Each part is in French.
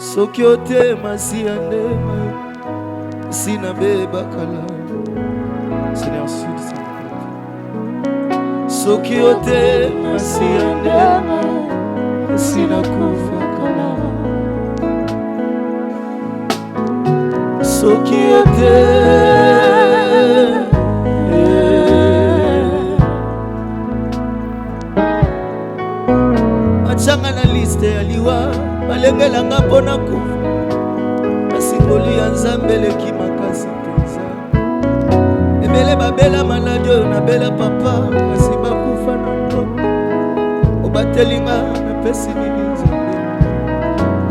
Soki otema siandema sina beba kala. Seigneur, soki otema siandema sina kufa kala. Soki achanga na liste ya liwa balengelanga mpona kufa basimboli ya nzambe eleki makasi mpenza. Ebele babela maladi oyo nabela papa kasi bakufa na nto obatelinga mepesi nini nzambe.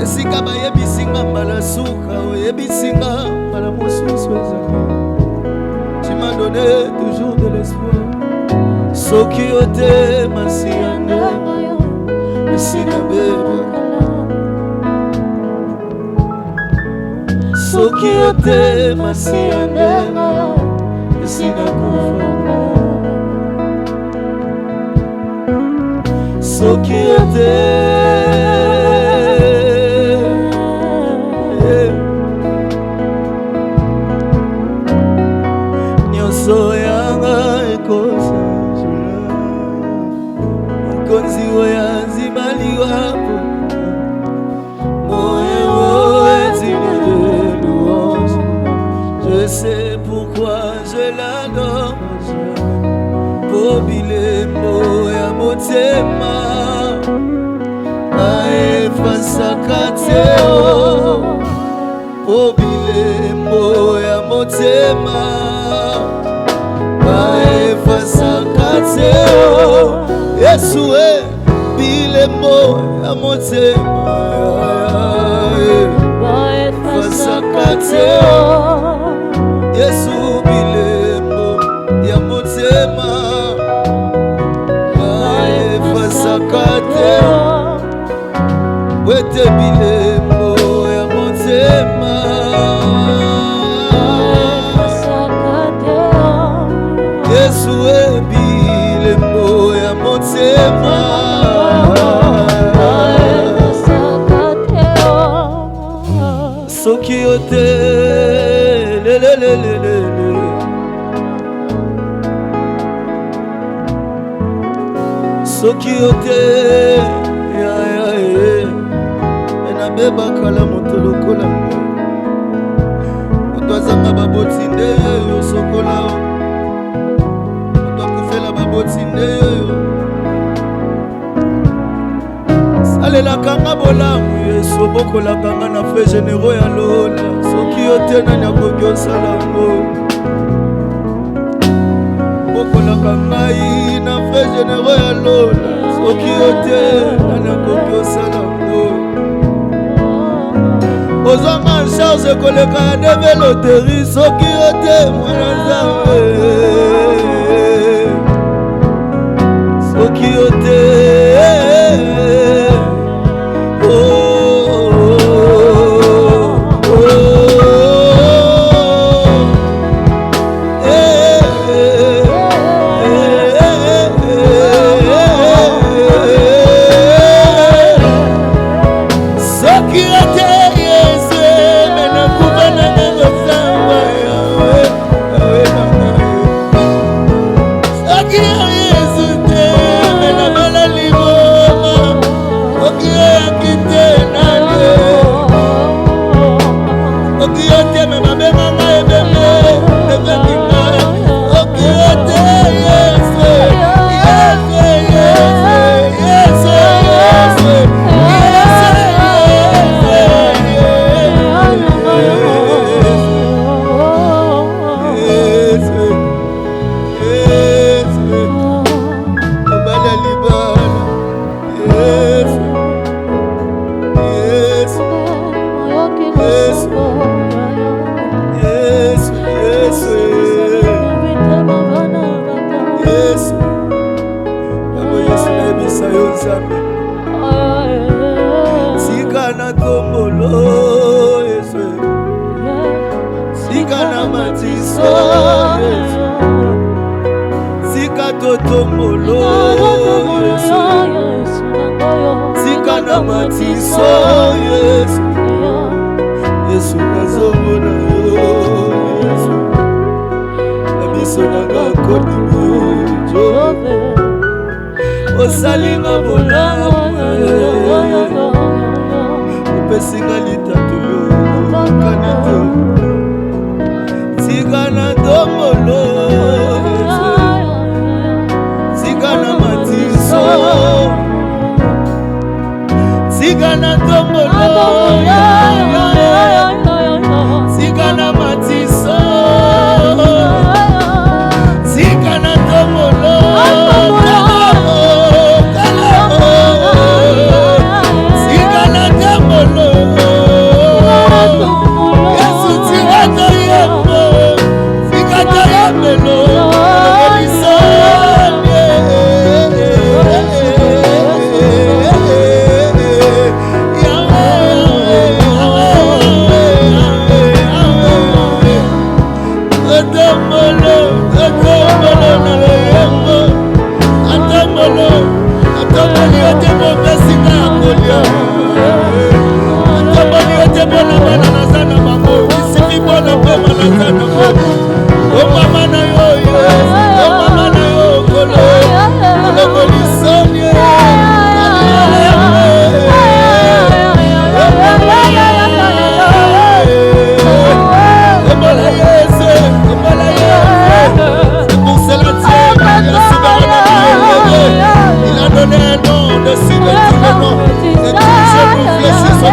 Esika bayebisinga mbala suka oyebisinga mbala mosusu ezali. Tu m'as donné toujours de l'espoir. Soki otema siandema sina beba. Soki otema siandema sina kufa. Soki nyonso yanga ekosajula konzi oya nzimaliwapo moyo etime de louange. Je sais pourquoi je l'adore po bilembo ya motema aefasaka te po bilembo ya motema aefasaka te. Yesu bilembo ya motema aefasaka te. Yesu bilembo ya motema aefasaka te. Wete bilembo ya motema Yesu bilembo ya motema soki ote lelelelele soki ote ya enabeba kala moto lokola moto azanga baboti nde yo sokola moto akufela baboti nde yo salelakanga bolamu Yesu bokolakanga na fe généraux ya lola soki ote nani akoki osala ngo bokolaka ngai na fe généraux ya lola soki ote nani akoki osala ngo ozwanga charge koleka ya develoteri soki ote mwana nzambe soki ote osalinga bolamu opesinga litatulo kanite tika na ndombolo tika na matiso tika na ndombolo tika na matiso tika na ndombolo tika na ndombolo Yesu tika na yembo tika na yemelo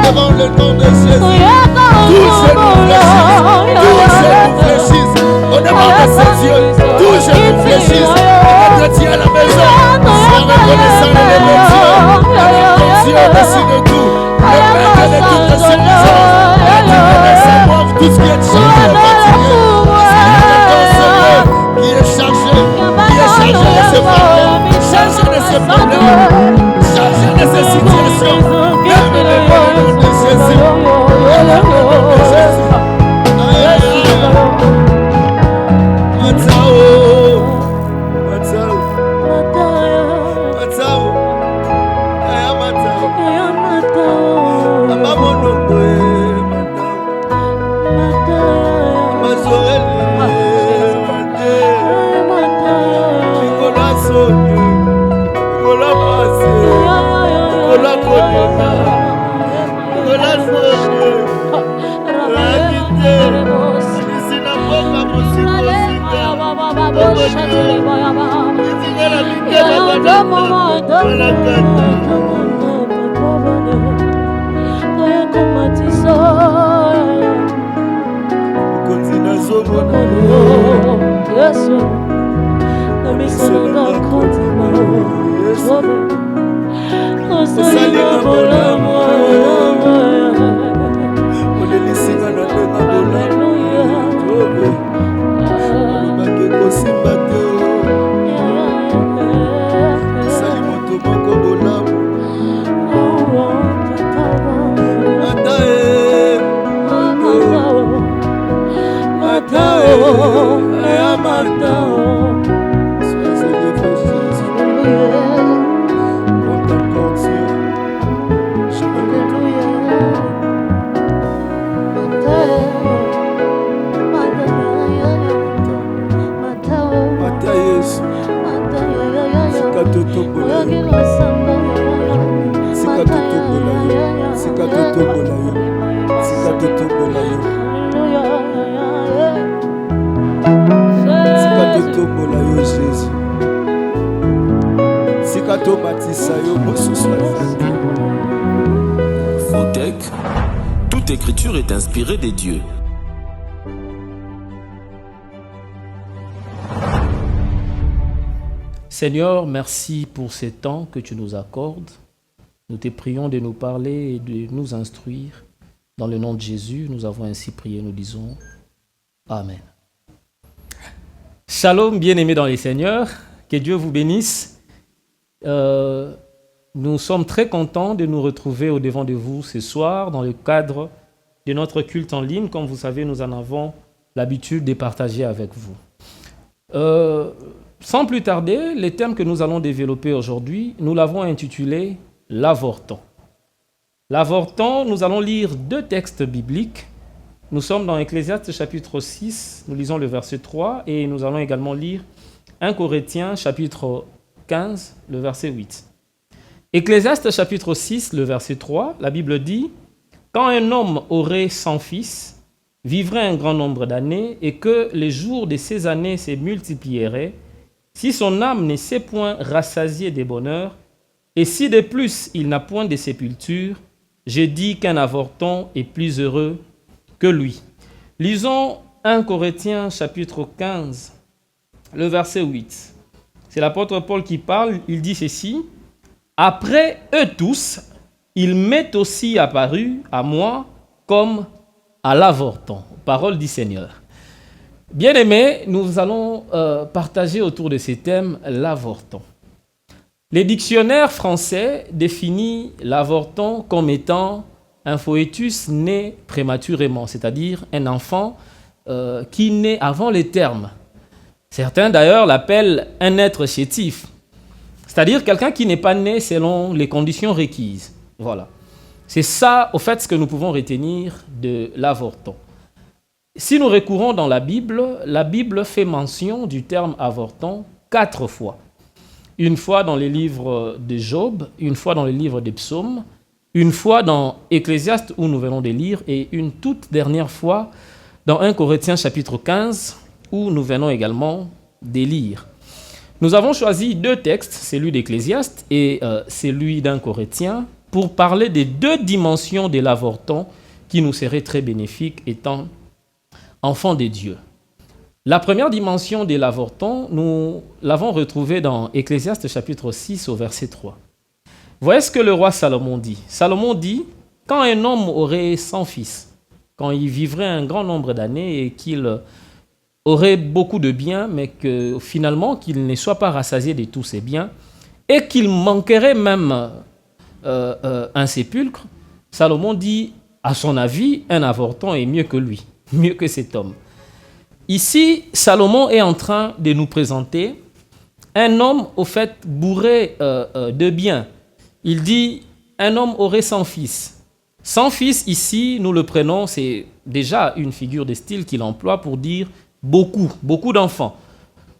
devant le nom de Jésus. Tous genoux fléchissent au devant de ses yeux. Tous genoux fléchissent. Et les chrétiens à la maison soient reconnaissants de l'élection. Ton Dieu au-dessus de tout. Le Père de toute suffisance. Et tu connais savoir tout ce qui est chargé et fatigué. Qui est chargé de ses problèmes, chargé de ses problèmes, chargé de ses situations. Fotech, toute écriture est inspirée des dieux. Seigneur, merci pour ces temps que tu nous accordes. Nous te prions de nous parler et de nous instruire. Dans le nom de Jésus, nous avons ainsi prié, nous disons Amen. Shalom, bien-aimés dans les Seigneurs, que Dieu vous bénisse. Nous sommes très contents de nous retrouver au devant de vous ce soir dans le cadre de notre culte en ligne. Comme vous savez, nous en avons l'habitude de partager avec vous. Sans plus tarder, le thème que nous allons développer aujourd'hui, nous l'avons intitulé « L'avorton ». L'avorton, nous allons lire 2 textes bibliques. Nous sommes dans Ecclésiaste chapitre 6, nous lisons le verset 3 et nous allons également lire 1 Corinthiens chapitre 15, le verset 8. Ecclésiaste chapitre 6, le verset 3, la Bible dit « Quand un homme aurait 100 fils, vivrait un grand nombre d'années, et que les jours de ses années se multiplieraient, si son âme ne s'est point rassasiée des bonheurs, et si de plus il n'a point de sépulture, j'ai dit qu'un avorton est plus heureux que lui. » Lisons 1 Corinthiens chapitre 15, le verset 8. C'est l'apôtre Paul qui parle, il dit ceci. « Après eux tous, il m'est aussi apparu à moi comme à l'avorton. » Parole du Seigneur. Bien-aimés, nous allons partager autour de ces thèmes l'avorton. Les dictionnaires français définissent l'avorton comme étant un foetus né prématurément, c'est-à-dire un enfant qui naît avant les termes. Certains d'ailleurs l'appellent un être chétif, c'est-à-dire quelqu'un qui n'est pas né selon les conditions requises. Voilà. C'est ça, au fait, ce que nous pouvons retenir de l'avorton. Si nous recourons dans la Bible fait mention du terme avorton 4 fois. Une fois dans les livres de Job, une fois dans les livres des psaumes, une fois dans Ecclésiaste où nous venons de lire et une toute dernière fois dans 1 Corinthiens chapitre 15 où nous venons également de lire. Nous avons choisi 2 textes, celui d'Ecclésiaste et celui d'un Corinthien, pour parler des 2 dimensions de l'avorton qui nous seraient très bénéfiques étant enfants de Dieu. La première dimension de l'avorton, nous l'avons retrouvée dans Ecclésiaste chapitre 6 au verset 3. Voyez ce que le roi Salomon dit. Salomon dit, quand un homme aurait 100 fils, quand il vivrait un grand nombre d'années et qu'il aurait beaucoup de biens, mais que finalement qu'il ne soit pas rassasié de tous ses biens, et qu'il manquerait même un sépulcre, Salomon dit, à son avis, un avorton est mieux que lui, mieux que cet homme. Ici, Salomon est en train de nous présenter un homme, au fait, bourré de biens. Il dit, un homme aurait 100 fils. 100 fils, ici, nous le prenons, c'est déjà une figure de style qu'il emploie pour dire beaucoup d'enfants.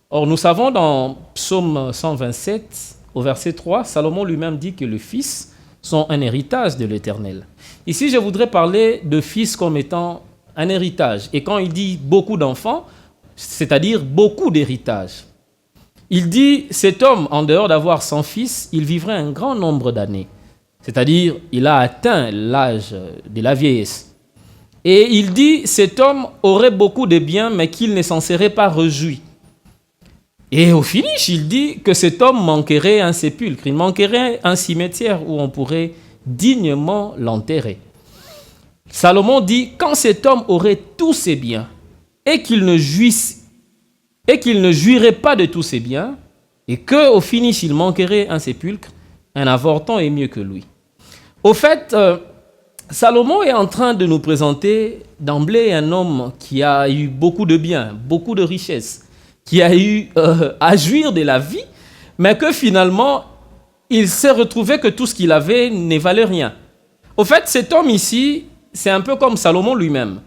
Or, nous savons dans Psaume 127, au verset 3, Salomon lui-même dit que les fils sont un héritage de l'Éternel. Ici, je voudrais parler de fils comme étant un héritage. Et quand il dit beaucoup d'enfants, c'est-à-dire beaucoup d'héritages. Il dit, cet homme, en dehors d'avoir 100 fils, il vivrait un grand nombre d'années. C'est-à-dire, il a atteint l'âge de la vieillesse. Et il dit, cet homme aurait beaucoup de biens, mais qu'il ne s'en serait pas réjoui. Et au finish, il dit que cet homme manquerait un sépulcre, il manquerait un cimetière où on pourrait dignement l'enterrer. Salomon dit, quand cet homme aurait tous ses biens et qu'il ne jouirait pas de tous ses biens et qu'au finish il manquerait un sépulcre, un avorton est mieux que lui. Au fait, Salomon est en train de nous présenter d'emblée un homme qui a eu beaucoup de biens, beaucoup de richesses, qui a eu à jouir de la vie, mais que finalement, il s'est retrouvé que tout ce qu'il avait ne valait rien. Au fait, cet homme ici, c'est un peu comme Salomon lui-même.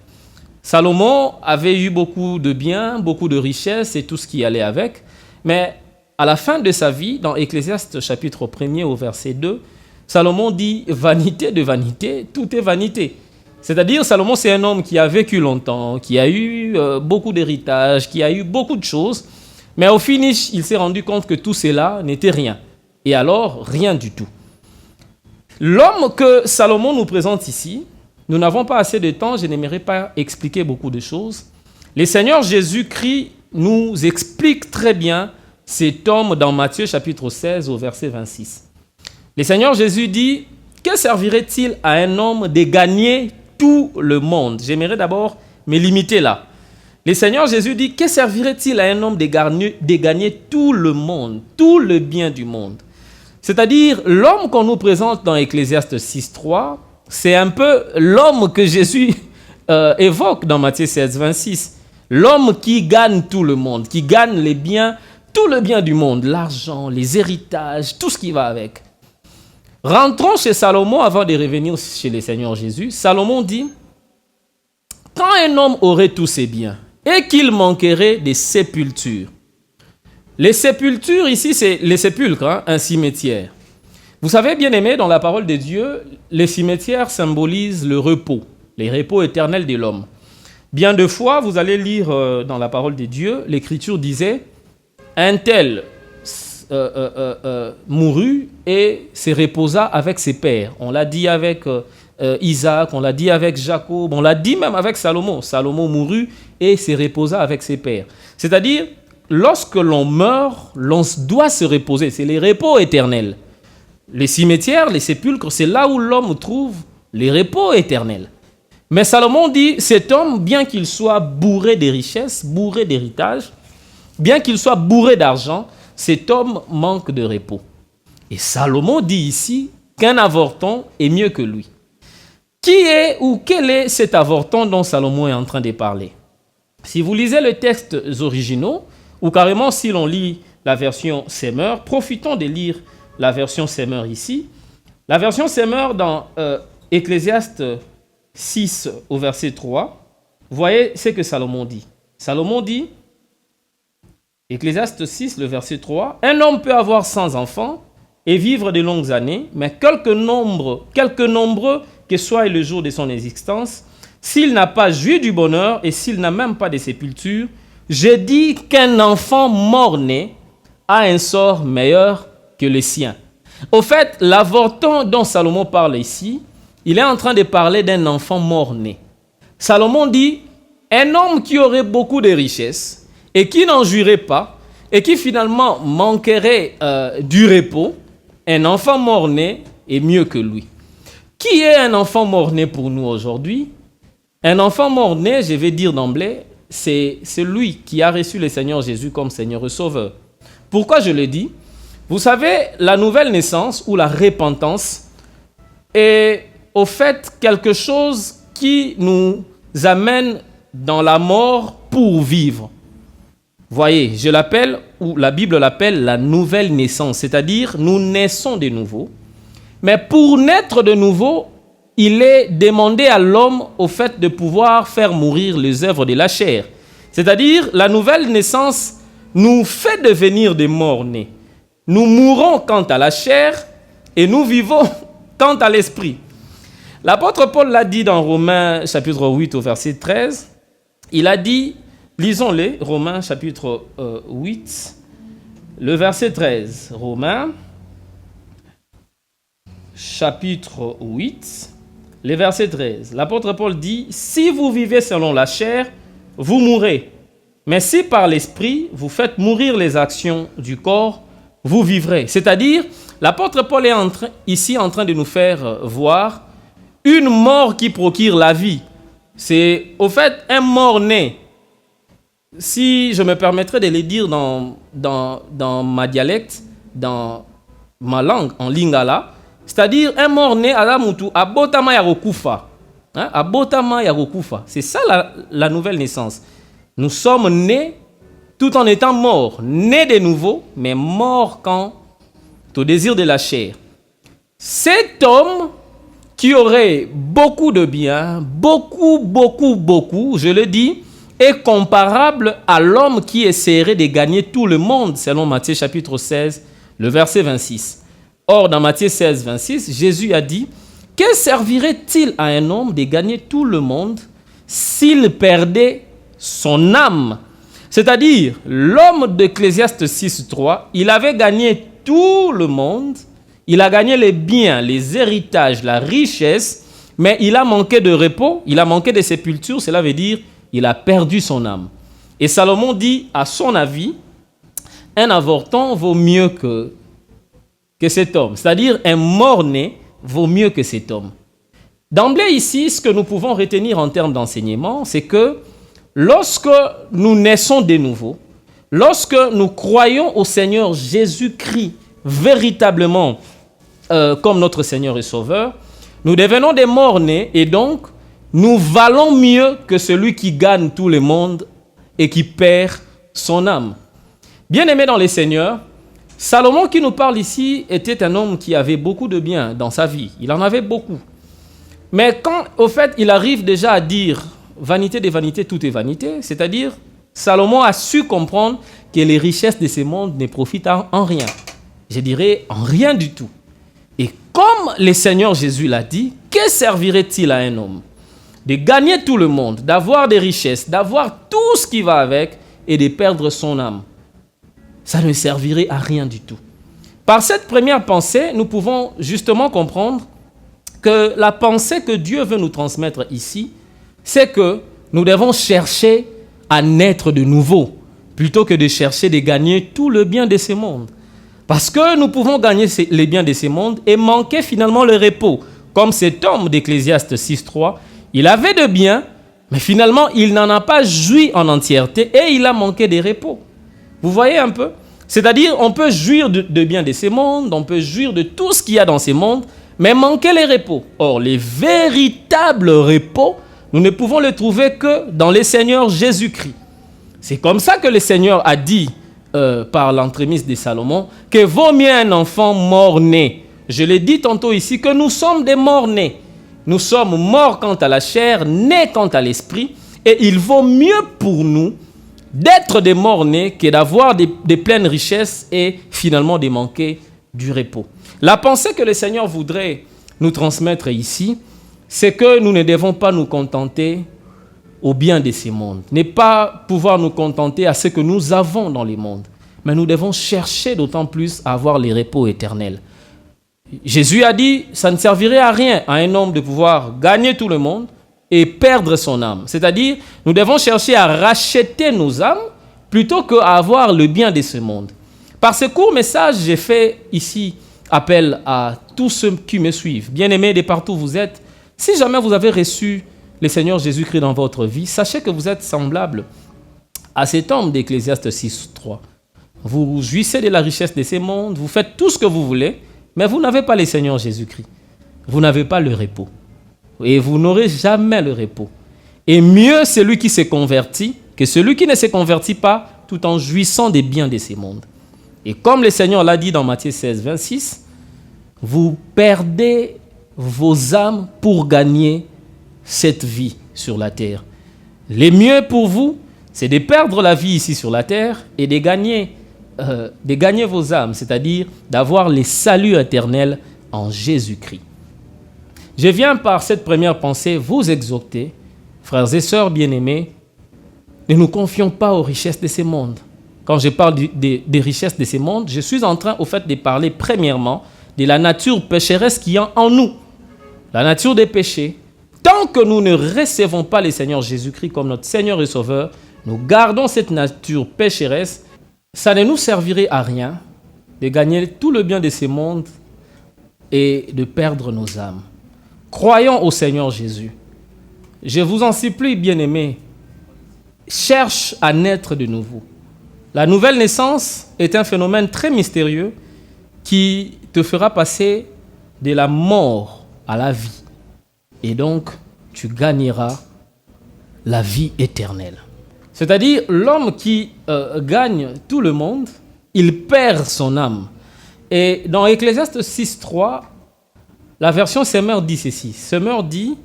Salomon avait eu beaucoup de biens, beaucoup de richesses et tout ce qui allait avec, mais à la fin de sa vie, dans Ecclésiaste chapitre 1er au verset 2, Salomon dit « Vanité de vanité, tout est vanité ». C'est-à-dire, Salomon, c'est un homme qui a vécu longtemps, qui a eu beaucoup d'héritages, qui a eu beaucoup de choses, mais au finish, il s'est rendu compte que tout cela n'était rien. Et alors, rien du tout. L'homme que Salomon nous présente ici, nous n'avons pas assez de temps, je n'aimerais pas expliquer beaucoup de choses. Le Seigneur Jésus-Christ nous explique très bien cet homme dans Matthieu chapitre 16 au verset 26. Le Seigneur Jésus dit, que servirait-il à un homme de gagner tout le monde? J'aimerais d'abord me limiter là. Le Seigneur Jésus dit, que servirait-il à un homme de gagner tout le monde, tout le bien du monde? C'est-à-dire, l'homme qu'on nous présente dans Ecclésiaste 6.3, c'est un peu l'homme que Jésus évoque dans Matthieu 16, 26. L'homme qui gagne tout le monde, qui gagne les biens, tout le bien du monde, l'argent, les héritages, tout ce qui va avec. Rentrons chez Salomon avant de revenir chez le Seigneur Jésus. Salomon dit, quand un homme aurait tous ses biens et qu'il manquerait des sépultures, Les sépultures ici, c'est les sépulcres, un cimetière. Vous savez, bien aimé, dans la parole de Dieu, les cimetières symbolisent le repos, les repos éternels de l'homme. Bien de fois, vous allez lire dans la parole de Dieu, l'Écriture disait, un tel mourut et se reposa avec ses pères. On l'a dit avec Isaac, on l'a dit avec Jacob, on l'a dit même avec Salomon. Salomon mourut et se reposa avec ses pères. C'est-à-dire, lorsque l'on meurt, l'on doit se reposer. C'est les repos éternels. Les cimetières, les sépulcres, c'est là où l'homme trouve les repos éternels. Mais Salomon dit, cet homme, bien qu'il soit bourré de richesses, bourré d'héritage, bien qu'il soit bourré d'argent, cet homme manque de repos. Et Salomon dit ici qu'un avorton est mieux que lui. Qui est ou quel est cet avorton dont Salomon est en train de parler? Si vous lisez les textes originaux, ou carrément si l'on lit la version Semeur, profitons de lire la version Semeur ici. La version Semeur dans Ecclésiaste 6 au verset 3, voyez ce que Salomon dit. Salomon dit, Ecclésiaste 6, le verset 3, « Un homme peut avoir 100 enfants et vivre de longues années, mais quelque nombreux que soit le jour de son existence, s'il n'a pas joui du bonheur et s'il n'a même pas de sépulture, je dis qu'un enfant mort-né a un sort meilleur que le sien. » Au fait, l'avorton dont Salomon parle ici, il est en train de parler d'un enfant mort-né. Salomon dit, un homme qui aurait beaucoup de richesses et qui n'en jouirait pas et qui finalement manquerait du repos, un enfant mort-né est mieux que lui. Qui est un enfant mort-né pour nous aujourd'hui? Un enfant mort-né, je vais dire d'emblée, c'est celui qui a reçu le Seigneur Jésus comme Seigneur et Sauveur. Pourquoi je le dis? Vous savez, la nouvelle naissance ou la repentance est au fait quelque chose qui nous amène dans la mort pour vivre. Voyez, je l'appelle, ou la Bible l'appelle la nouvelle naissance, c'est-à-dire nous naissons de nouveau. Mais pour naître de nouveau, il est demandé à l'homme au fait de pouvoir faire mourir les œuvres de la chair. C'est-à-dire, la nouvelle naissance nous fait devenir des morts-nés. Nous mourons quant à la chair et nous vivons quant à l'esprit. L'apôtre Paul l'a dit dans Romains chapitre 8 au verset 13. Il a dit, lisons-les, Romains chapitre 8, le verset 13. Romains chapitre 8, le verset 13. L'apôtre Paul dit, « Si vous vivez selon la chair, vous mourrez. Mais si par l'esprit, vous faites mourir les actions du corps, vous vivrez. » C'est-à-dire, l'apôtre Paul est ici en train de nous faire voir une mort qui procure la vie. C'est au fait un mort-né. Si je me permettrais de le dire dans ma dialecte, dans ma langue, en lingala, c'est-à-dire un mort-né à la mutu, abotama yarokufa. Abotama yarokufa. C'est ça la nouvelle naissance. Nous sommes nés tout en étant morts, nés de nouveau, mais morts quant au désir de la chair. Cet homme qui aurait beaucoup de biens, beaucoup, je le dis, est comparable à l'homme qui essaierait de gagner tout le monde, selon Matthieu chapitre 16, le verset 26. Or, dans Matthieu 16, 26, Jésus a dit, « Que servirait-il à un homme de gagner tout le monde s'il perdait son âme ?» C'est-à-dire, l'homme d'Ecclésiaste 6, 3, il avait gagné tout le monde, il a gagné les biens, les héritages, la richesse, mais il a manqué de repos, il a manqué de sépulture, cela veut dire il a perdu son âme. Et Salomon dit, à son avis, un avorton vaut mieux que cet homme. C'est-à-dire, un mort-né vaut mieux que cet homme. D'emblée ici, ce que nous pouvons retenir en termes d'enseignement, c'est que lorsque nous naissons de nouveau, lorsque nous croyons au Seigneur Jésus-Christ véritablement comme notre Seigneur et Sauveur, nous devenons des morts-nés et donc nous valons mieux que celui qui gagne tout le monde et qui perd son âme. Bien-aimés dans les Seigneurs, Salomon qui nous parle ici était un homme qui avait beaucoup de biens dans sa vie. Il en avait beaucoup. Mais quand, au fait, il arrive déjà à dire « vanité des vanités, tout est vanité », c'est-à-dire Salomon a su comprendre que les richesses de ce monde ne profitent en rien. Je dirais en rien du tout. Et comme le Seigneur Jésus l'a dit, que servirait-il à un homme de gagner tout le monde, d'avoir des richesses, d'avoir tout ce qui va avec et de perdre son âme? Ça ne servirait à rien du tout. Par cette première pensée, nous pouvons justement comprendre que la pensée que Dieu veut nous transmettre ici, c'est que nous devons chercher à naître de nouveau, plutôt que de chercher de gagner tout le bien de ce monde. Parce que nous pouvons gagner les biens de ce monde et manquer finalement le repos. Comme cet homme d'Ecclésiaste 6.3, il avait de biens, mais finalement il n'en a pas joui en entièreté et il a manqué de repos. Vous voyez un peu? C'est-à-dire, on peut jouir de biens de ce monde, on peut jouir de tout ce qu'il y a dans ce monde, mais manquer les repos. Or, les véritables repos, nous ne pouvons les trouver que dans le Seigneur Jésus-Christ. C'est comme ça que le Seigneur a dit, par l'entremise de Salomon, que vaut mieux un enfant mort-né. Je l'ai dit tantôt ici, que nous sommes des morts-nés. Nous sommes morts quant à la chair, nés quant à l'esprit, et il vaut mieux pour nous d'être des morts-nés que d'avoir des pleines richesses et finalement de manquer du repos. La pensée que le Seigneur voudrait nous transmettre ici, c'est que nous ne devons pas nous contenter au bien de ce monde, ne pas pouvoir nous contenter à ce que nous avons dans le monde, mais nous devons chercher d'autant plus à avoir les repos éternels. Jésus a dit, ça ne servirait à rien à un homme de pouvoir gagner tout le monde et perdre son âme. C'est-à-dire, nous devons chercher à racheter nos âmes plutôt qu'à avoir le bien de ce monde. Par ce court message, j'ai fait ici appel à tous ceux qui me suivent. Bien-aimés de partout où vous êtes, si jamais vous avez reçu le Seigneur Jésus-Christ dans votre vie, sachez que vous êtes semblable à cet homme d'Ecclésiaste 6.3. Vous jouissez de la richesse de ce monde, vous faites tout ce que vous voulez, mais vous n'avez pas le Seigneur Jésus-Christ. Vous n'avez pas le repos. Et vous n'aurez jamais le repos. Et mieux celui qui se convertit que celui qui ne se convertit pas tout en jouissant des biens de ce monde. Et comme le Seigneur l'a dit dans Matthieu 16.26, vous perdez vos âmes pour gagner cette vie sur la terre. Le mieux pour vous, c'est de perdre la vie ici sur la terre et de gagner vos âmes, c'est-à-dire d'avoir le salut éternel en Jésus-Christ. Je viens par cette première pensée vous exhorter, frères et sœurs bien-aimés, ne nous confions pas aux richesses de ce monde. Quand je parle des richesses de ce monde, je suis en train au fait de parler premièrement de la nature pécheresse qui est en nous, la nature des péchés. Tant que nous ne recevons pas le Seigneur Jésus-Christ comme notre Seigneur et Sauveur, nous gardons cette nature pécheresse, ça ne nous servirait à rien de gagner tout le bien de ce monde et de perdre nos âmes. Croyons au Seigneur Jésus. Je vous en supplie, bien-aimés, cherche à naître de nouveau. La nouvelle naissance est un phénomène très mystérieux qui te fera passer de la mort à la vie. Et donc, tu gagneras la vie éternelle. C'est-à-dire, l'homme qui gagne tout le monde, il perd son âme. Et dans Ecclésiaste 6.3, la version Semeur dit ceci. Semeur dit,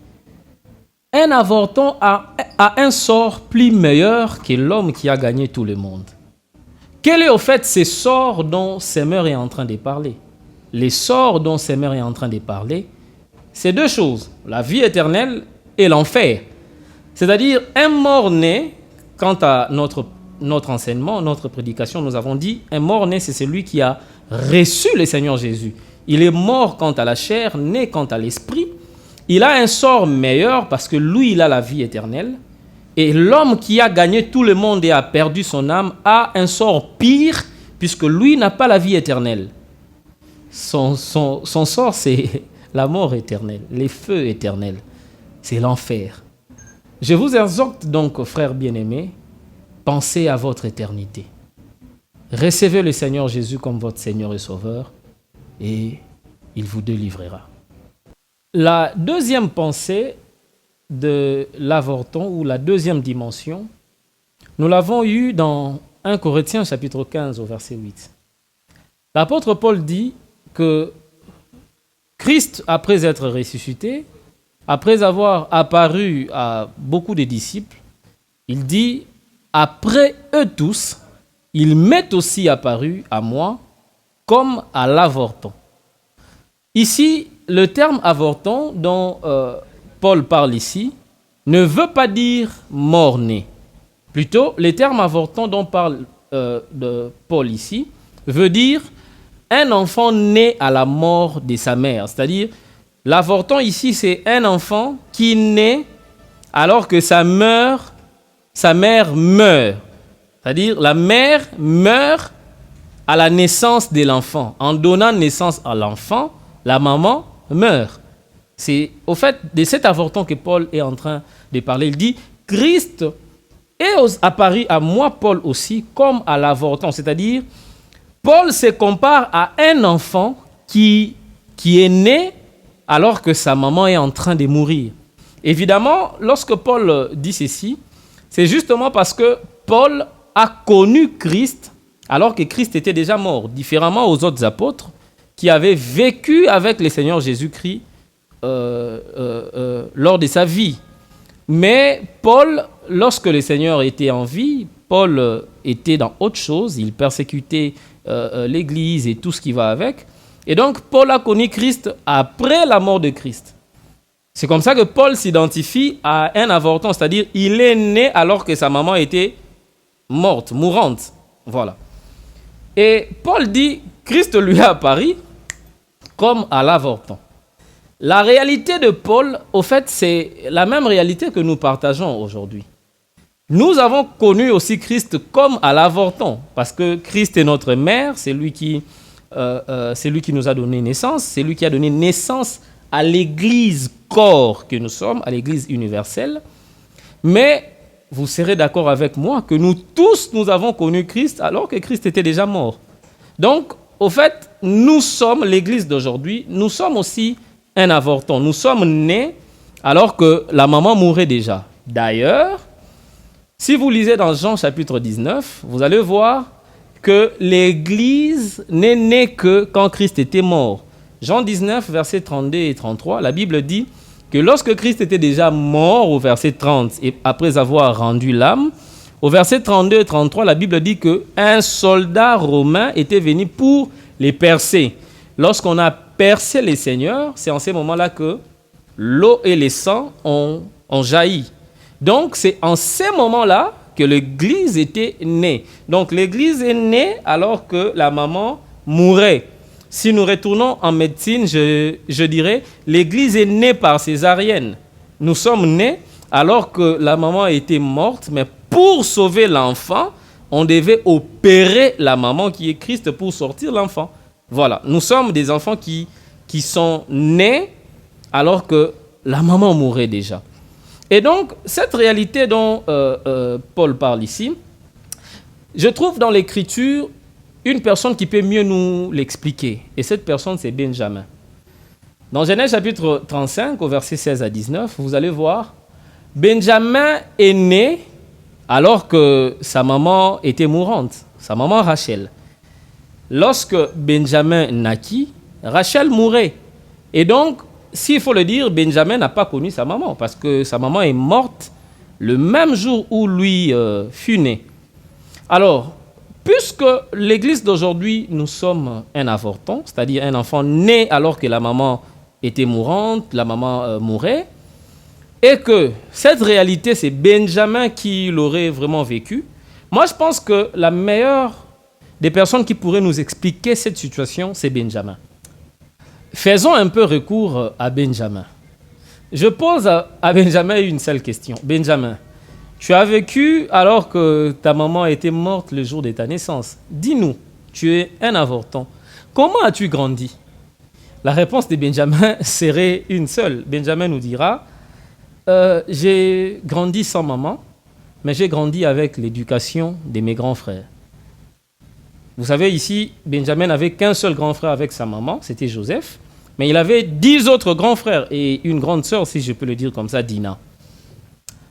un avorton a un sort plus meilleur que l'homme qui a gagné tout le monde. Quel est au fait ce sort dont Semeur est en train de parler? Les sorts dont Semeur est en train de parler, c'est deux choses, la vie éternelle et l'enfer. C'est-à-dire, un mort-né, quant à notre enseignement, notre prédication, nous avons dit, un mort-né, c'est celui qui a reçu le Seigneur Jésus. Il est mort quant à la chair, né quant à l'esprit. Il a un sort meilleur parce que lui, il a la vie éternelle. Et l'homme qui a gagné tout le monde et a perdu son âme a un sort pire puisque lui n'a pas la vie éternelle. Son sort, c'est la mort éternelle, les feux éternels. C'est l'enfer. Je vous exhorte donc, frères bien-aimés, pensez à votre éternité. Recevez le Seigneur Jésus comme votre Seigneur et Sauveur et il vous délivrera. La deuxième pensée de l'avorton ou la deuxième dimension, nous l'avons eue dans 1 Corinthiens chapitre 15 au verset 8. L'apôtre Paul dit que Christ, après être ressuscité, après avoir apparu à beaucoup de disciples, il dit après eux tous, il m'est aussi apparu à moi comme à l'avorton. Ici, le terme avorton dont Paul parle ici ne veut pas dire mort-né. Plutôt, le terme avorton dont parle de Paul ici veut dire un enfant né à la mort de sa mère. C'est-à-dire, l'avorton ici, c'est un enfant qui naît alors que sa mère meurt. C'est-à-dire, la mère meurt à la naissance de l'enfant. En donnant naissance à l'enfant, la maman meurt. C'est au fait de cet avorton que Paul est en train de parler. Il dit, Christ est apparu à moi, Paul aussi, comme à l'avorton. C'est-à-dire, Paul se compare à un enfant qui est né alors que sa maman est en train de mourir. Évidemment, lorsque Paul dit ceci, c'est justement parce que Paul a connu Christ alors que Christ était déjà mort, différemment aux autres apôtres qui avaient vécu avec le Seigneur Jésus-Christ lors de sa vie. Mais Paul, lorsque le Seigneur était en vie, Paul était dans autre chose, il persécutait l'Église et tout ce qui va avec. Et donc, Paul a connu Christ après la mort de Christ. C'est comme ça que Paul s'identifie à un avorton, c'est-à-dire il est né alors que sa maman était morte, mourante. Voilà. Et Paul dit, Christ lui a apparu comme à l'avorton. La réalité de Paul, au fait, c'est la même réalité que nous partageons aujourd'hui. Nous avons connu aussi Christ comme à l'avorton, parce que Christ est notre mère, c'est lui qui nous a donné naissance, c'est lui qui a donné naissance à l'Église corps que nous sommes, à l'Église universelle. Mais vous serez d'accord avec moi que nous tous, nous avons connu Christ alors que Christ était déjà mort. Donc, au fait, nous sommes l'Église d'aujourd'hui, nous sommes aussi un avorton. Nous sommes nés alors que la maman mourait déjà. D'ailleurs, si vous lisez dans Jean chapitre 19, vous allez voir que l'Église n'est née que quand Christ était mort. Jean 19, versets 32 et 33, la Bible dit que lorsque Christ était déjà mort au verset 30 et après avoir rendu l'âme, au verset 32 et 33, la Bible dit qu'un soldat romain était venu pour les percer. Lorsqu'on a percé les seigneurs, c'est en ces moments-là que l'eau et les sangs ont jailli. Donc, c'est en ces moments-là que l'Église était née. Donc, l'Église est née alors que la maman mourait. Si nous retournons en médecine, je dirais, l'Église est née par césarienne. Nous sommes nés alors que la maman était morte, mais pour sauver l'enfant, on devait opérer la maman qui est Christ pour sortir l'enfant. Voilà, nous sommes des enfants qui sont nés alors que la maman mourait déjà. Et donc, cette réalité dont Paul parle ici, je trouve dans l'Écriture une personne qui peut mieux nous l'expliquer. Et cette personne, c'est Benjamin. Dans Genèse chapitre 35, au verset 16 à 19, vous allez voir, Benjamin est né alors que sa maman était mourante, sa maman Rachel. Lorsque Benjamin naquit, Rachel mourait. Et donc, s'il faut le dire, Benjamin n'a pas connu sa maman parce que sa maman est morte le même jour où lui fut né. Alors, puisque l'Église d'aujourd'hui, nous sommes un avorton, c'est-à-dire un enfant né alors que la maman était mourante, la maman mourait, et que cette réalité, c'est Benjamin qui l'aurait vraiment vécu, moi je pense que la meilleure des personnes qui pourraient nous expliquer cette situation, c'est Benjamin. Faisons un peu recours à Benjamin. Je pose à Benjamin une seule question. Benjamin, tu as vécu alors que ta maman était morte le jour de ta naissance. Dis-nous, tu es un avorton. Comment as-tu grandi? La réponse de Benjamin serait une seule. Benjamin nous dira, j'ai grandi sans maman, mais j'ai grandi avec l'éducation de mes grands frères. Vous savez, ici, Benjamin n'avait qu'un seul grand frère avec sa maman, c'était Joseph, mais il avait 10 autres grands frères et une grande sœur, si je peux le dire comme ça, Dina.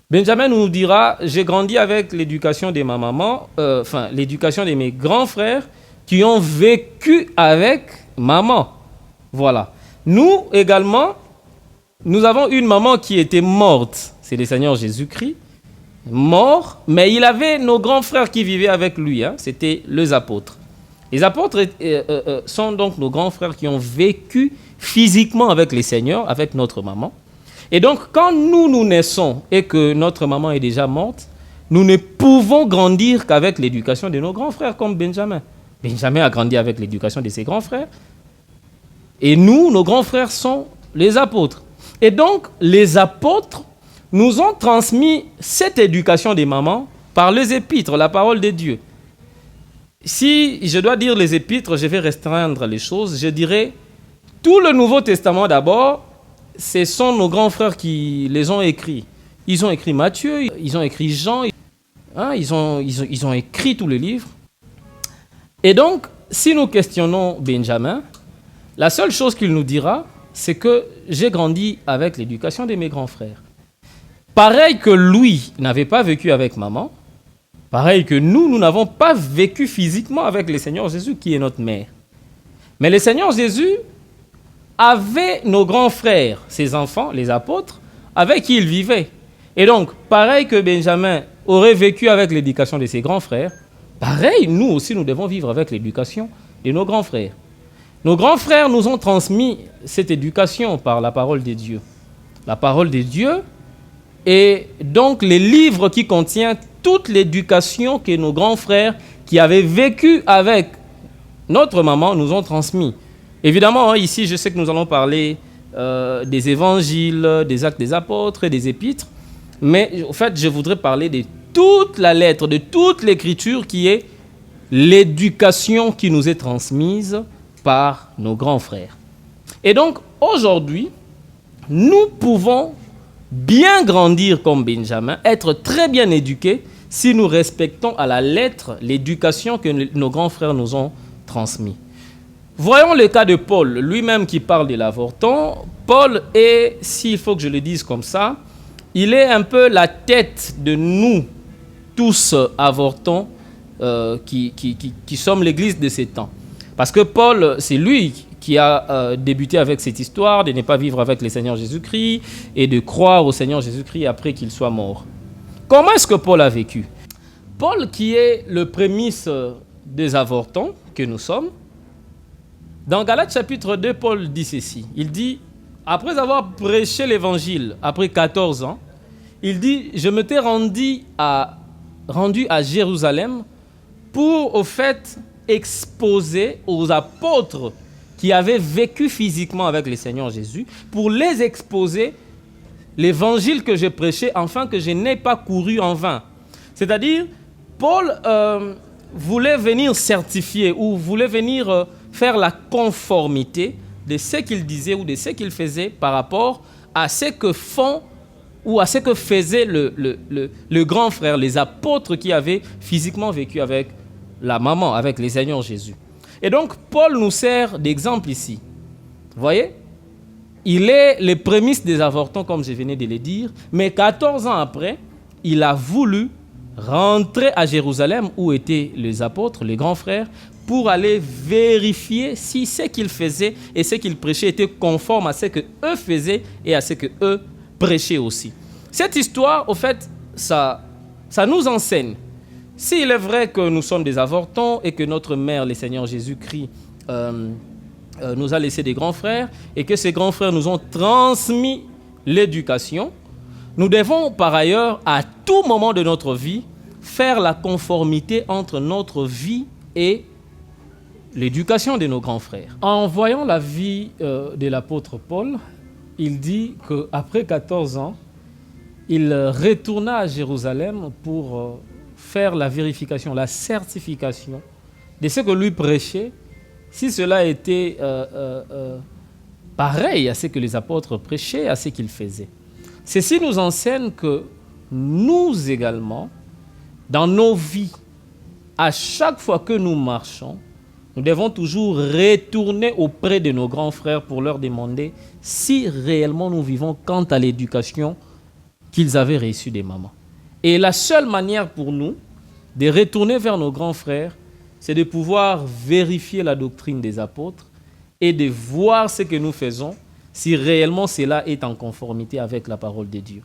Benjamin nous dira, j'ai grandi avec l'éducation de ma maman, l'éducation de mes grands frères qui ont vécu avec maman. Voilà. Nous également, nous avons une maman qui était morte, c'est le Seigneur Jésus-Christ, morts, mais il avait nos grands frères qui vivaient avec lui, hein, c'était les apôtres. Les apôtres sont donc nos grands frères qui ont vécu physiquement avec les seigneurs, avec notre maman. Et donc, quand nous naissons et que notre maman est déjà morte, nous ne pouvons grandir qu'avec l'éducation de nos grands frères, comme Benjamin. Benjamin a grandi avec l'éducation de ses grands frères. Et nous, nos grands frères sont les apôtres. Et donc, les apôtres nous ont transmis cette éducation des mamans par les épîtres, la parole de Dieu. Si je dois dire les épîtres, je vais restreindre les choses. Je dirais tout le Nouveau Testament d'abord, ce sont nos grands frères qui les ont écrits. Ils ont écrit Matthieu, ils ont écrit Jean, hein, ils ont écrit tous les livres. Et donc, si nous questionnons Benjamin, la seule chose qu'il nous dira, c'est que j'ai grandi avec l'éducation de mes grands frères. Pareil que lui n'avait pas vécu avec maman, pareil que nous n'avons pas vécu physiquement avec le Seigneur Jésus qui est notre mère. Mais le Seigneur Jésus avait nos grands frères, ses enfants, les apôtres, avec qui il vivait. Et donc, pareil que Benjamin aurait vécu avec l'éducation de ses grands frères, pareil, nous aussi, nous devons vivre avec l'éducation de nos grands frères. Nos grands frères nous ont transmis cette éducation par la parole de Dieu. La parole de Dieu est donc les livres qui contiennent toute l'éducation que nos grands frères qui avaient vécu avec notre maman nous ont transmis. Évidemment, ici, je sais que nous allons parler des évangiles, des actes des apôtres et des épîtres, mais en fait, je voudrais parler de toute la lettre, de toute l'écriture qui est l'éducation qui nous est transmise par nos grands frères. Et donc, aujourd'hui, nous pouvons bien grandir comme Benjamin, être très bien éduqués si nous respectons à la lettre l'éducation que nos grands frères nous ont transmise. Voyons le cas de Paul, lui-même qui parle de l'avorton. Paul est, s'il faut que je le dise comme ça, il est un peu la tête de nous tous avortons qui sommes l'église de ces temps. Parce que Paul, c'est lui qui a débuté avec cette histoire de ne pas vivre avec le Seigneur Jésus-Christ et de croire au Seigneur Jésus-Christ après qu'il soit mort. Comment est-ce que Paul a vécu? Paul, qui est le prémisse des avortons que nous sommes, dans Galates chapitre 2, Paul dit ceci. Il dit, après avoir prêché l'évangile, après 14 ans, il dit, je m'étais rendu à Jérusalem pour, au fait, exposer aux apôtres qui avaient vécu physiquement avec le Seigneur Jésus, pour les exposer l'évangile que j'ai prêché, afin que je n'ai pas couru en vain. C'est-à-dire, Paul voulait venir certifier ou voulait venir faire la conformité de ce qu'il disait ou de ce qu'il faisait par rapport à ce que font ou à ce que faisait le grand frère, les apôtres qui avaient physiquement vécu avec la maman, avec le Seigneur Jésus. Et donc, Paul nous sert d'exemple ici. Vous voyez? Il est les prémices des avortons, comme je venais de le dire, mais 14 ans après, il a voulu rentrer à Jérusalem, où étaient les apôtres, les grands frères, pour aller vérifier si ce qu'il faisait et ce qu'il prêchait était conforme à ce qu'eux faisaient et à ce qu'eux prêchaient aussi. Cette histoire, au fait, ça nous enseigne. S'il est vrai que nous sommes des avortons et que notre mère, le Seigneur Jésus-Christ, nous a laissé des grands frères et que ces grands frères nous ont transmis l'éducation, nous devons par ailleurs, à tout moment de notre vie, faire la conformité entre notre vie et l'éducation de nos grands frères. En voyant la vie de l'apôtre Paul, il dit qu'après 14 ans, il retourna à Jérusalem pour faire la vérification, la certification de ce que lui prêchait, si cela était pareil à ce que les apôtres prêchaient, à ce qu'ils faisaient. Ceci nous enseigne que nous également, dans nos vies, à chaque fois que nous marchons, nous devons toujours retourner auprès de nos grands frères pour leur demander si réellement nous vivons quant à l'éducation qu'ils avaient reçue des mamans. Et la seule manière pour nous de retourner vers nos grands frères, c'est de pouvoir vérifier la doctrine des apôtres et de voir ce que nous faisons, si réellement cela est en conformité avec la parole de Dieu.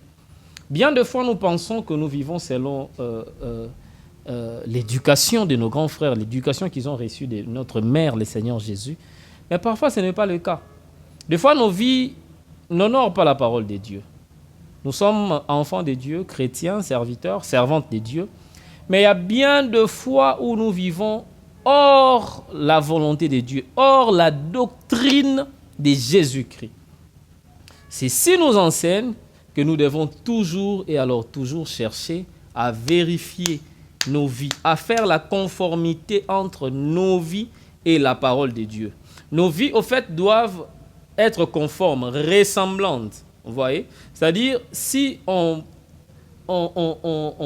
Bien de fois, nous pensons que nous vivons selon l'éducation de nos grands frères, l'éducation qu'ils ont reçue de notre mère, le Seigneur Jésus. Mais parfois, ce n'est pas le cas. Des fois, nos vies n'honorent pas la parole de Dieu. Nous sommes enfants de Dieu, chrétiens, serviteurs, servantes de Dieu. Mais il y a bien de fois où nous vivons hors la volonté de Dieu, hors la doctrine de Jésus-Christ. Ceci nous enseigne que nous devons toujours et alors toujours chercher à vérifier nos vies, à faire la conformité entre nos vies et la parole de Dieu. Nos vies, au fait, doivent être conformes, ressemblantes. Vous voyez? C'est-à-dire, si on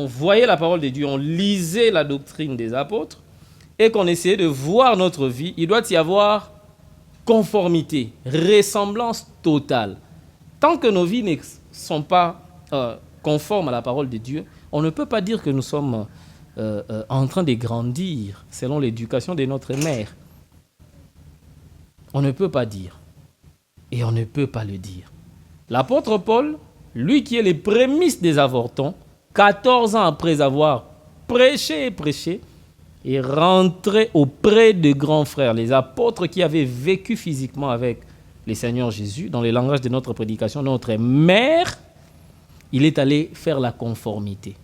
voyait la parole de Dieu, on lisait la doctrine des apôtres et qu'on essayait de voir notre vie, il doit y avoir conformité, ressemblance totale. Tant que nos vies ne sont pas conformes à la parole de Dieu, on ne peut pas dire que nous sommes en train de grandir selon l'éducation de notre mère. On ne peut pas dire. Et on ne peut pas le dire. L'apôtre Paul, lui qui est les prémices des avortons, 14 ans après avoir prêché et prêché, est rentré auprès des grands frères, les apôtres qui avaient vécu physiquement avec le Seigneur Jésus, dans le langage de notre prédication, notre mère, il est allé faire la conformité.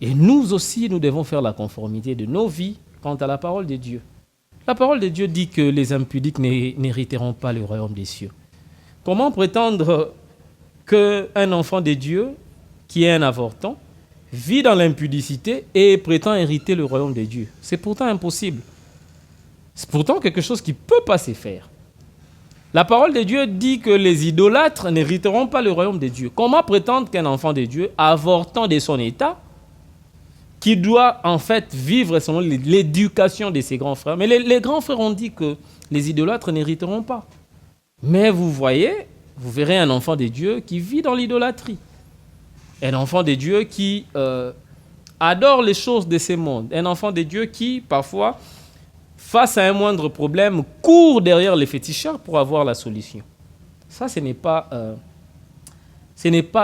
Et nous aussi, nous devons faire la conformité de nos vies quant à la parole de Dieu. La parole de Dieu dit que les impudiques n'hériteront pas le royaume des cieux. Comment prétendre qu'un enfant de Dieu, qui est un avorton, vit dans l'impudicité et prétend hériter le royaume de Dieu? C'est pourtant impossible. C'est pourtant quelque chose qui ne peut pas se faire. La parole de Dieu dit que les idolâtres n'hériteront pas le royaume de Dieu. Comment prétendre qu'un enfant de Dieu, avortant de son état, qui doit en fait vivre selon l'éducation de ses grands frères. Mais les grands frères ont dit que les idolâtres n'hériteront pas. Mais vous voyez, vous verrez un enfant de Dieu qui vit dans l'idolâtrie. Un enfant de Dieu qui adore les choses de ce monde. Un enfant de Dieu qui, parfois, face à un moindre problème, court derrière les fétichards pour avoir la solution. Ça, ce n'est pas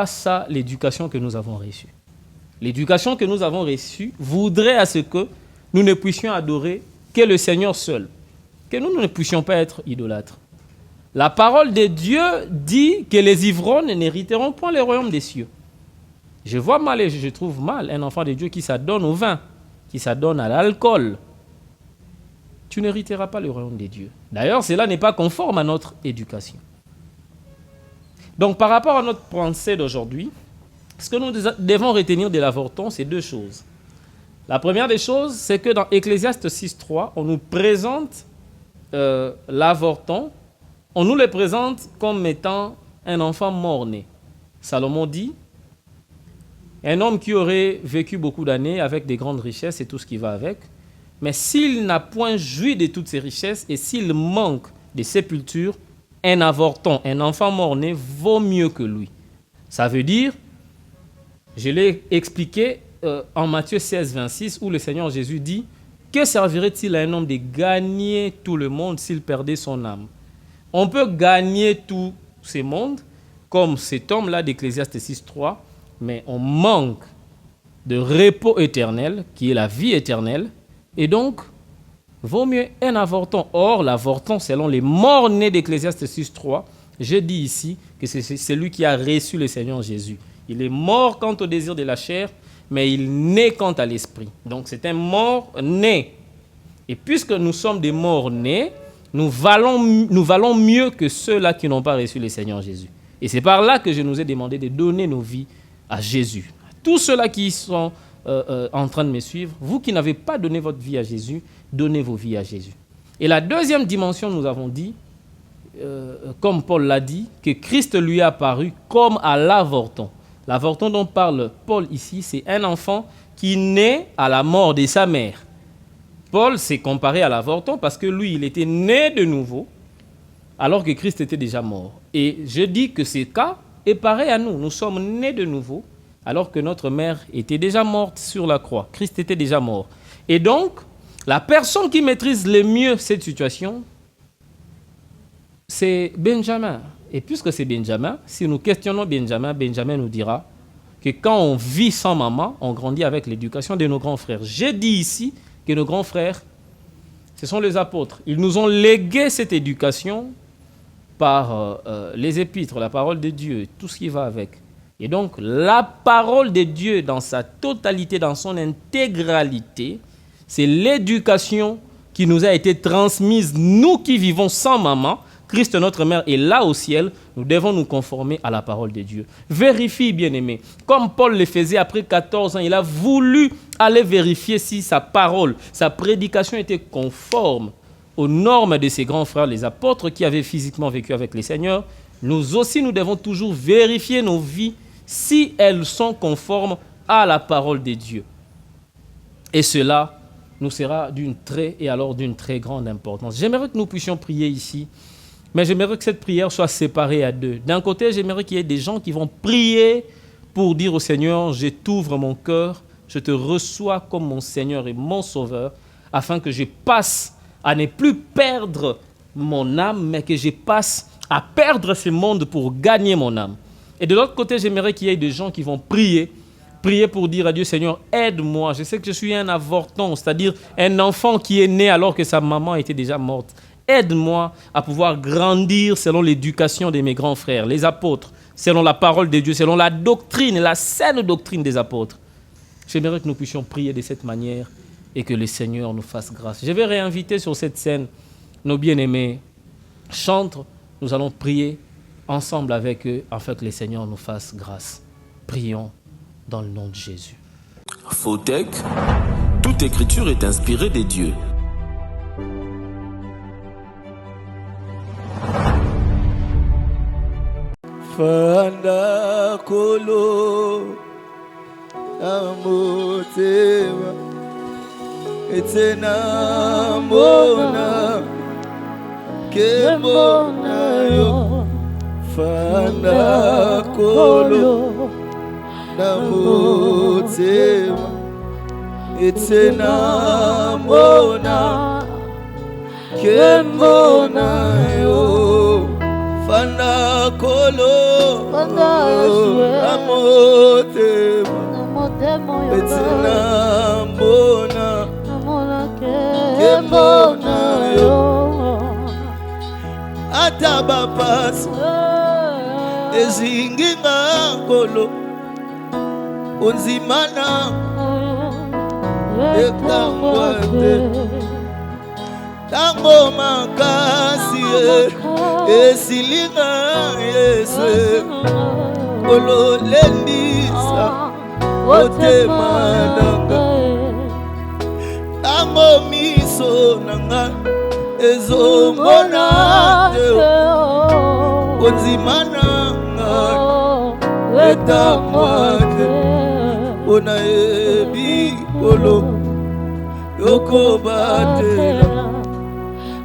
ça l'éducation que nous avons reçue. L'éducation que nous avons reçue voudrait à ce que nous ne puissions adorer que le Seigneur seul, que nous ne puissions pas être idolâtres. La parole de Dieu dit que les ivrognes n'hériteront point le royaume des cieux. Je vois mal et je trouve mal un enfant de Dieu qui s'adonne au vin, qui s'adonne à l'alcool. Tu n'hériteras pas le royaume des dieux. D'ailleurs, cela n'est pas conforme à notre éducation. Donc, par rapport à notre pensée d'aujourd'hui, ce que nous devons retenir de l'avorton, c'est deux choses. La première des choses, c'est que dans Ecclésiaste 6.3, on nous présente l'avorton, on nous le présente comme étant un enfant mort-né. Salomon dit, un homme qui aurait vécu beaucoup d'années avec des grandes richesses et tout ce qui va avec, mais s'il n'a point joui de toutes ces richesses et s'il manque de sépulture, un avorton, un enfant mort-né vaut mieux que lui. Ça veut dire, je l'ai expliqué en Matthieu 16, 26, où le Seigneur Jésus dit « Que servirait-il à un homme de gagner tout le monde s'il perdait son âme ?» On peut gagner tout ce monde, comme cet homme-là d'Ecclésiaste 6, 3, mais on manque de repos éternel, qui est la vie éternelle, et donc, vaut mieux un avorton. Or, l'avorton, selon les morts-nés d'Ecclésiaste 6, 3, je dis ici que c'est celui qui a reçu le Seigneur Jésus. Il est mort quant au désir de la chair, mais il naît quant à l'esprit. Donc c'est un mort-né. Et puisque nous sommes des morts-nés, nous valons mieux que ceux-là qui n'ont pas reçu le Seigneur Jésus. Et c'est par là que je nous ai demandé de donner nos vies à Jésus. Tous ceux-là qui sont en train de me suivre, vous qui n'avez pas donné votre vie à Jésus, donnez vos vies à Jésus. Et la deuxième dimension, nous avons dit, comme Paul l'a dit, que Christ lui est apparu comme à l'avorton. L'avorton dont parle Paul ici, c'est un enfant qui naît à la mort de sa mère. Paul s'est comparé à l'avorton parce que lui, il était né de nouveau, alors que Christ était déjà mort. Et je dis que ce cas est pareil à nous. Nous sommes nés de nouveau, alors que notre mère était déjà morte sur la croix. Christ était déjà mort. Et donc, la personne qui maîtrise le mieux cette situation, c'est Benjamin. Et puisque c'est Benjamin, si nous questionnons Benjamin, Benjamin nous dira que quand on vit sans maman, on grandit avec l'éducation de nos grands frères. J'ai dit ici que nos grands frères, ce sont les apôtres. Ils nous ont légué cette éducation par les épîtres, la parole de Dieu, tout ce qui va avec. Et donc, la parole de Dieu dans sa totalité, dans son intégralité, c'est l'éducation qui nous a été transmise, nous qui vivons sans maman. Christ, notre mère, est là au ciel. Nous devons nous conformer à la parole de Dieu. Vérifie, bien-aimé. Comme Paul le faisait après 14 ans, il a voulu aller vérifier si sa parole, sa prédication était conforme aux normes de ses grands frères, les apôtres qui avaient physiquement vécu avec le Seigneur. Nous aussi, nous devons toujours vérifier nos vies si elles sont conformes à la parole de Dieu. Et cela nous sera d'une très grande importance. J'aimerais que nous puissions prier ici, mais j'aimerais que cette prière soit séparée à deux. D'un côté, j'aimerais qu'il y ait des gens qui vont prier pour dire au Seigneur, je t'ouvre mon cœur, je te reçois comme mon Seigneur et mon Sauveur, afin que je passe à ne plus perdre mon âme, mais que je passe à perdre ce monde pour gagner mon âme. Et de l'autre côté, j'aimerais qu'il y ait des gens qui vont prier pour dire à Dieu, Seigneur, aide-moi. Je sais que je suis un avorton, c'est-à-dire un enfant qui est né alors que sa maman était déjà morte. Aide-moi à pouvoir grandir selon l'éducation de mes grands frères, les apôtres, selon la parole de Dieu, selon la doctrine, la saine doctrine des apôtres. J'aimerais que nous puissions prier de cette manière et que le Seigneur nous fasse grâce. Je vais réinviter sur cette scène nos bien-aimés chantres. Nous allons prier ensemble avec eux afin que le Seigneur nous fasse grâce. Prions dans le nom de Jésus. Fautec, toute écriture est inspirée des dieux. Fanda kolo amotema etena mona kemona yo fanda kolo amotema etena mona kemona yo fanda kolo amotema etina mona kemona yo atabapasa ezinginga kolo unzimana ekangwate tango makasi esilinga yesu ololendisa otemananga tango miso nanga ezomona onzimananga etamwate ona ebi olo yokobatela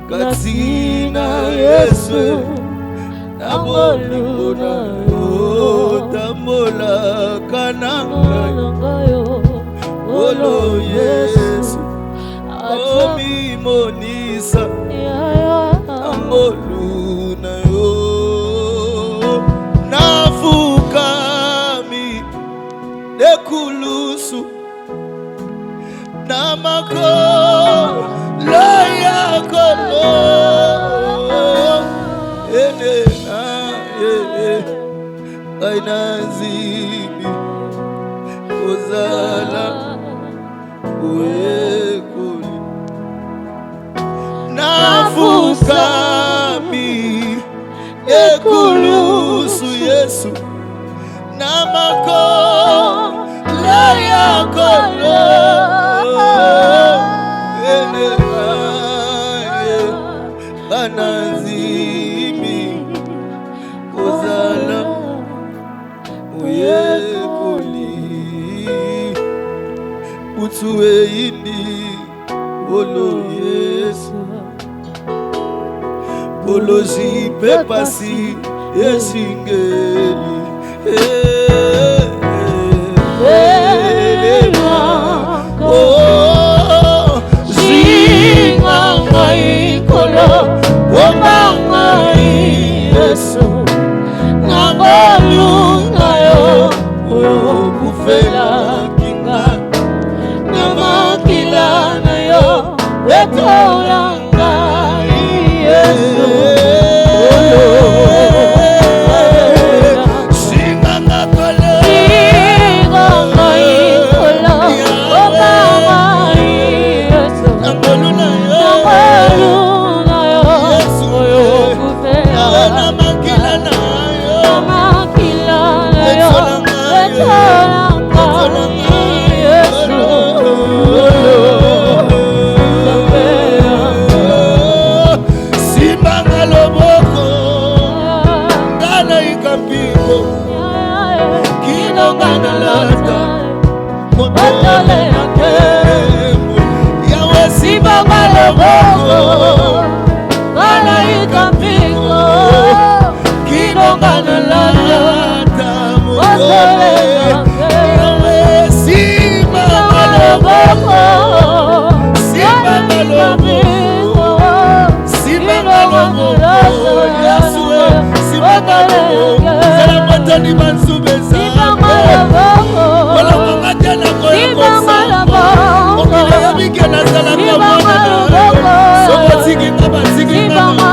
katina yesu nabolingona tambola kananga olo yesu omimonisa amoluna yo nafukami nekulusu namako loya kolo enena ainazimi ozala uekuli nafukami ekulusu yesu namako loya kolo anazimi kozala uyekoli utsuwe indi olo yesu oloji pepasi esingeli Zinga ngai kolo, wanga ngai Yesu. okufela kinga na makila na yo etolanga Yesu Singanga kolo Singanga ikolo Obama Yesu Nakoluna yo Yesu okufela na makila na yo Simanga loboko ngana ikapiko kinonga na lata motole yake yawe simanga loboko ngana ikapiko kinonga na lata motole yake yawe simanga loboko simanga loboko Ni mansubeza wala mangajana kwa kosa okile yabike na sala kwa mwana soko sigi ngaba sigi ngaba